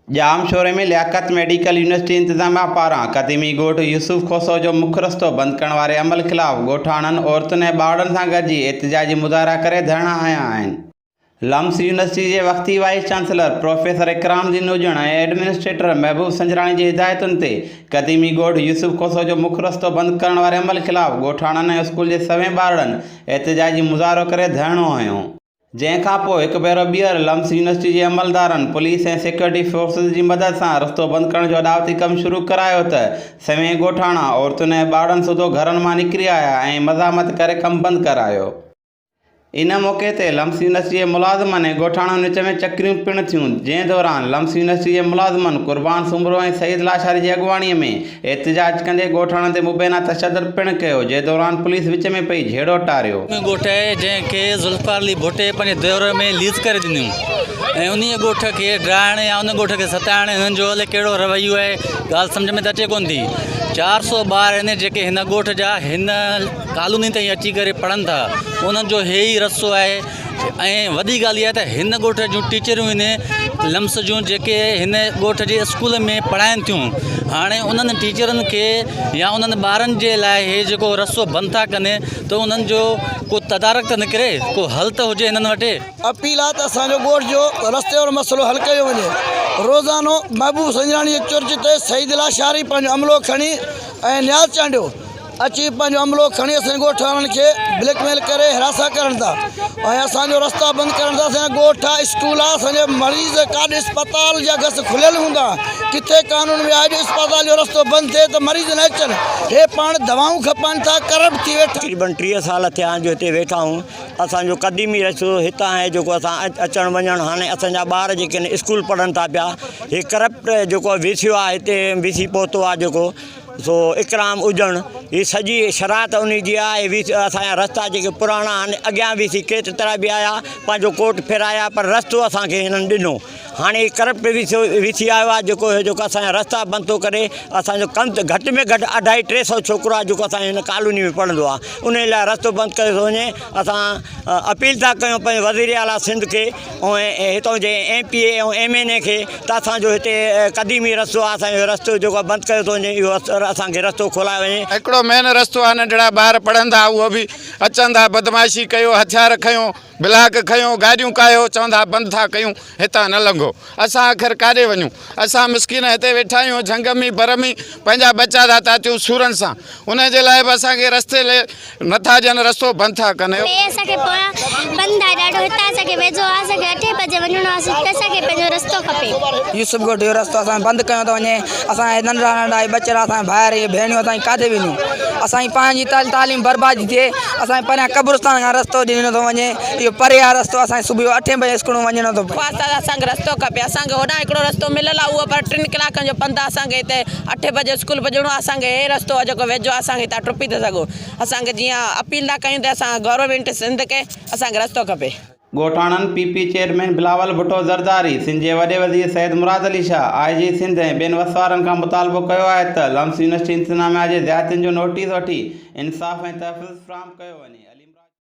जामशोरे में Liaquat medical university इंतजामिया पारां क़दीमी ॻोठ यूसुफ खोसो जो मुख्य रस्तो बंद करण वारे अमल ख़िलाफ़ ॻोठाणनि औरतुनि ऐं ॿारनि सां गॾिजी एहतिजाजी मुज़ाहिरा करे धरना हंया आहिनि। लम्स यूनिवर्सिटी जे वक़्ती वाइस चांसलर प्रोफेसर इकरामुद्दीन हुजण ऐं एडमिनिस्ट्रेटर महबूब संजराणी जी हिदायतुनि ते क़दीमी ॻोठ यूसुफ खोसो जो मुख्य रस्तो बंद करण वारे अमल ख़िलाफ़ ॻोठाणनि ऐं स्कूल जे सवें ॿारनि एहतिजाजी मुज़ाहिरो करे धरणो हंयो। जंहिंखां पोइ हिकु भेरो ॿीहर लम्स यूनिवर्सिटी जे अमलदारनि पुलिस ऐं सिक्योरिटी फोर्सिस जी मदद सां रस्तो बंदि करण जो अॾावती कमु शुरू करायो त सवें ॻोठाणा औरतुनि ऐं ॿारनि सुधो घरनि मां निकिरी आया ऐं मज़ामत करे कमु बंदि करायो। इन मौक़े ते लम्स यूनिवर्सिटी जे मुलाज़िमनि ऐं ॻोठाणनि विच में चकरियूं पिणु थियूं, जंहिं दौरान लम्स यूनिवर्सिटी जे मुलाज़िमनि कुर्बान सुमरो ऐं सईद लाशारी जी अॻुवाणीअ में एहतिजाज कंदे ॻोठाणनि ते मुबैना तशद्दुद पिणु कयो, जंहिं दौरान पुलिस विच में पई झेड़ो टारियो। ॻोठ आहे जंहिंखे ज़ुल्फ़ार अली भुट्टे पंहिंजे दौर में लीज़ करे ॾिनियूं ऐं उन ॻोठ खे ड्राइण या उन ॻोठ खे सताइण हिननि जो अलाए कहिड़ो रवैयो आहे, ॻाल्हि सम्झ में त अचे कोन थी। 400 ॿार आहिनि जेके हिन ॻोठ जा हिन कॉलोनी ताईं अची करे पढ़नि था, उन्हनि जो हे ई रस्तो आहे। ऐं वॾी ॻाल्हि इहा त हिन ॻोठ जूं टीचरूं आहिनि लम्स जूं जेके हिन ॻोठ जे स्कूल में पढ़ाइनि थियूं, हाणे उन्हनि टीचरनि खे या उन्हनि ॿारनि जे लाइ हे जेको रस्तो बंदि था कनि त उन्हनि जो को तदारक त निकिरे, को हल त हुजे हिननि वटि। अपील आहे त असांजो ॻोठ जो रस्ते जो मसइलो हल कयो वञे। रोज़ानो महबूब संजराणी जे चुर्च ते सईद लाशारी पंहिंजो अमलो खणी ऐं न्याज़ चांडियो अची पंहिंजो अमलो खणी असांजे ॻोठ वारनि खे ब्लैकमेल करे हिरासा करनि था ऐं असांजो रस्ता बंदि करनि था। असांजा ॻोठ आहे, स्कूल आहे, असांजे मरीज़ काॾे अस्पताल जा गस खुलियल हूंदा, किथे कानून में आहे जो अस्पताल जो रस्तो बंदि थिए त मरीज़ न अचनि। हे पाण दवाऊं खपनि था, करप्ट थी वेठा। तक़रीबन 30 साल थिया जो हिते वेठा आहियूं। असांजो क़दीमी रस्तो हितां आहे जेको असां अचणु वञणु, हाणे असांजा ॿार जेके आहिनि स्कूल पढ़नि था पिया, हे करप्ट जेको विसियो आहे हिते विसी पहुतो आहे जेको सो इकराम हुजण, ही सॼी शरात उन जी आहे। असांजा रस्ता जेके पुराणा आहिनि अॻियां विसी केतिरा बि आया, पंहिंजो कोट फिराया, पर रस्तो असांखे हिननि ॾिनो। हाणे करप्ट विसी आयो आहे जेको असांजा रस्ता बंदि थो करे। असांजो कमु घटि में घटि 250-300 छोकिरो आहे जेको असांजे हिन कॉलोनी में पढ़ंदो आहे, उन लाइ रस्तो बंदि करे थो वञे। असां अपील था कयूं पंहिंजे वज़ीर आला सिंध खे ऐं हितां जे MPA ऐं MNA खे त असांजो हिते क़दीमी रस्तो आहे, असांजो रस्तो जेको बंदि करे थो वञे, इहो असांखे रस्तो खोलाए वञे। हिकिड़ो मेन रस्तो आहे, नंढड़ा ॿार पढ़नि था, उहो बि अचनि था, बदमाशी कयो, हथियार खयो, ब्लाक खयो, गाॾियूं कायो, चवंदा बंदि था कयूं, हितां न लंघो। असां आख़िर काॾे वञूं? असां मिसकिन हिते वेठा आहियूं, झंग में बर में पंहिंजा बचा था अचूं सूरनि सां, उनजे लाइ बि असांखे रस्ते नथा ॾियनि, रस्तो बंदि था कनि। असांखे बंदि आहे ॾाढो, हितां असांखे वेझो आहे, असांखे 8 बजे वञिणो आहे, त असांखे पंहिंजो रस्तो खपे। यूसुफ ॻोठ जो रस्तो असां बंदि कयो थो वञे। असांजे नंढड़ा नंढड़ा बचड़ा, असांजे भाइर भेणियूं, असांजी काॾे वञूं? असांजी पंहिंजी तालीम बर्बादी थिए, असांजे परियां कब्रिस्तान खां रस्तो ॾिनो थो वञे। इहो परे आहे रस्तो, असांखे सुबुह 8 बजे स्कूल वञिणो थो पए। असांखे रस्तो खपे, असांखे होॾां हिकिड़ो रस्तो मिलियल आहे, उहो पर 3 कलाकनि जो पंधु आहे। असांखे हिते 8 बजे स्कूल पुॼणो आहे, असांखे हे रस्तो आहे जेको वेझो आहे, असांखे हितां टुपी था सघूं। असांखे जीअं अपील था कयूं त असां गवर्नमेंट सिंध खे असांखे रस्तो खपे। ॻोठाणनि PP चेयरमैन बिलावल भुट्टो ज़रदारी, सिंध जे वॾे वज़ीर सैयद मुराद अली शाह, IG सिंध ऐं ॿियनि वसवारनि खां मुतालबो कयो आहे त लम्स यूनिवर्सिटी इंतज़ामिया जे ज़ियादतियुनि जो नोटिस वठी इंसाफ़ ऐं तहफ़्फ़ुज़ फ़राहम कयो वञे।